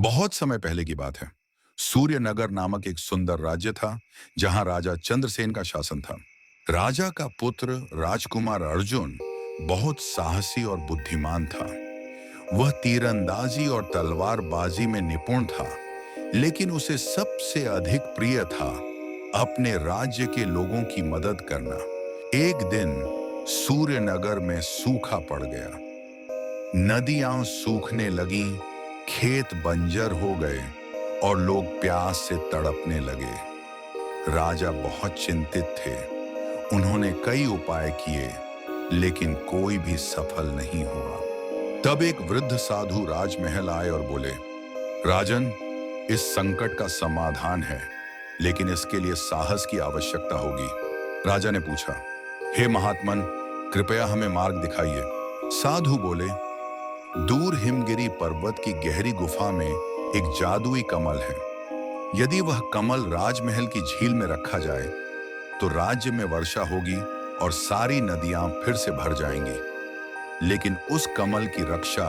बहुत समय पहले की बात है। सूर्यनगर नामक एक सुंदर राज्य था, जहां राजा चंद्रसेन का शासन था। राजा का पुत्र राजकुमार अर्जुन बहुत साहसी और बुद्धिमान था। वह तीरंदाजी और तलवारबाजी में निपुण था, लेकिन उसे सबसे अधिक प्रिय था अपने राज्य के लोगों की मदद करना। एक दिन सूर्यनगर में सूखा पड़ गया। नदियां सूखने लगीं, खेत बंजर हो गए और लोग प्यास से तड़पने लगे। राजा बहुत चिंतित थे। उन्होंने कई उपाय किए, लेकिन कोई भी सफल नहीं हुआ। तब एक वृद्ध साधु राजमहल आए और बोले, राजन, इस संकट का समाधान है, लेकिन इसके लिए साहस की आवश्यकता होगी। राजा ने पूछा, हे महात्मन, कृपया हमें मार्ग दिखाइए। साधु बोले, दूर हिमगिरी पर्वत की गहरी गुफा में एक जादुई कमल है। यदि वह कमल राजमहल की झील में रखा जाए तो राज्य में वर्षा होगी और सारी नदियां फिर से भर जाएंगी। लेकिन उस कमल की रक्षा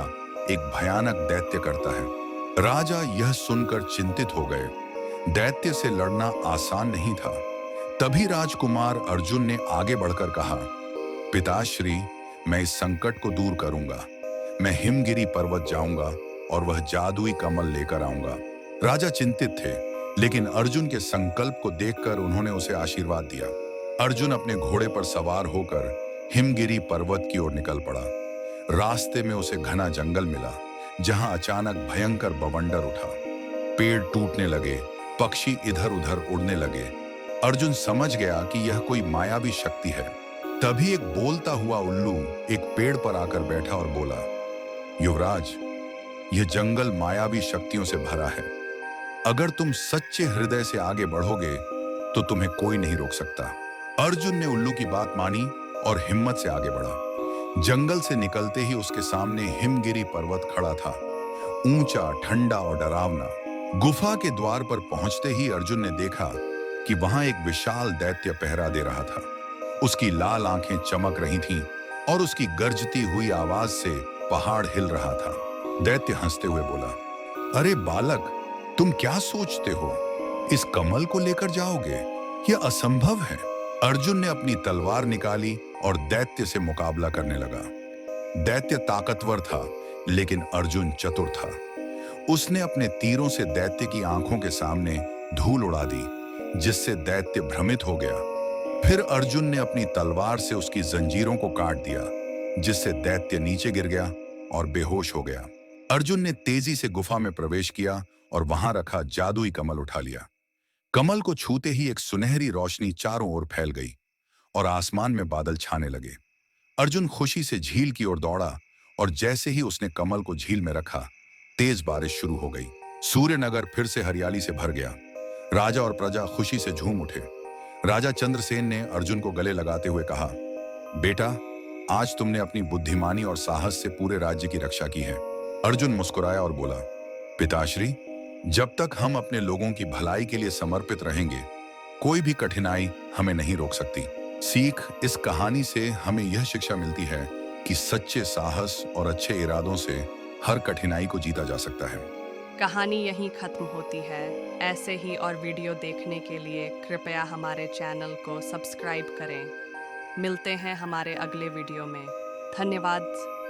एक भयानक दैत्य करता है। राजा यह सुनकर चिंतित हो गए। दैत्य से लड़ना आसान नहीं था। तभी राजकुमार अर्जुन ने आगे बढ़कर कहा, पिताश्री, मैं इस संकट को दूर करूंगा। मैं हिमगिरी पर्वत जाऊंगा और वह जादुई कमल लेकर आऊंगा। राजा चिंतित थे, लेकिन अर्जुन के संकल्प को देखकर उन्होंने उसे आशीर्वाद दिया। अर्जुन अपने घोड़े पर सवार होकर हिमगिरी पर्वत की ओर निकल पड़ा। रास्ते में उसे घना जंगल मिला, जहां अचानक भयंकर बवंडर उठा। पेड़ टूटने लगे, पक्षी इधर उधर उड़ने लगे। अर्जुन समझ गया कि यह कोई मायावी शक्ति है। तभी एक बोलता हुआ उल्लू एक पेड़ पर आकर बैठा और बोला, युवराज, यह जंगल मायावी शक्तियों से भरा है। अगर तुम सच्चे हृदय से आगे बढ़ोगे तो तुम्हें कोई नहीं रोक सकता। अर्जुन ने उल्लू की बात मानी और हिम्मत से आगे बढ़ा। जंगल से निकलते ही उसके सामने हिमगिरी पर्वत खड़ा था, ऊंचा, ठंडा और डरावना। गुफा के द्वार पर पहुंचते ही अर्जुन ने देखा कि वहां एक विशाल दैत्य पहरा दे रहा था। उसकी लाल आंखें चमक रही थीं और उसकी गरजती हुई आवाज से पहाड़ हिल रहा था। दैत्य हंसते हुए बोला, अरे बालक, तुम क्या सोचते हो? इस कमल को लेकर जाओगे? यह असंभव है। अर्जुन ने अपनी तलवार निकाली और दैत्य से मुकाबला करने लगा। दैत्य ताकतवर था, लेकिन अर्जुन चतुर था। उसने अपने तीरों से दैत्य की आंखों के सामने धूल उड़ा दी, जिससे दैत्य भ्रमित हो गया। फिर अर्जुन ने अपनी तलवार से उसकी जंजीरों को काट दिया, जिससे दैत्य नीचे गिर गया और बेहोश हो गया। अर्जुन ने तेजी से गुफा में प्रवेश किया और वहां रखा जादुई कमल उठा लिया। कमल को छूते ही एक सुनहरी रोशनी चारों ओर फैल गई और आसमान में बादल छाने लगे। अर्जुन खुशी से झील की ओर दौड़ा और जैसे ही उसने कमल को झील में रखा, तेज बारिश शुरू हो गई। सूर्यनगर फिर से हरियाली से भर गया। राजा और प्रजा खुशी से झूम उठे। राजा चंद्रसेन ने अर्जुन को गले लगाते हुए कहा, बेटा, आज तुमने अपनी बुद्धिमानी और साहस से पूरे राज्य की रक्षा की है। अर्जुन मुस्कुराया और बोला, पिताश्री, जब तक हम अपने लोगों की भलाई के लिए समर्पित रहेंगे, कोई भी कठिनाई हमें नहीं रोक सकती। सीख, इस कहानी से हमें यह शिक्षा मिलती है कि सच्चे साहस और अच्छे इरादों से हर कठिनाई को जीता जा सकता है। कहानी यहीं खत्म होती है। ऐसे ही और वीडियो देखने के लिए कृपया हमारे चैनल को सब्सक्राइब करें। मिलते हैं हमारे अगले वीडियो में। धन्यवाद।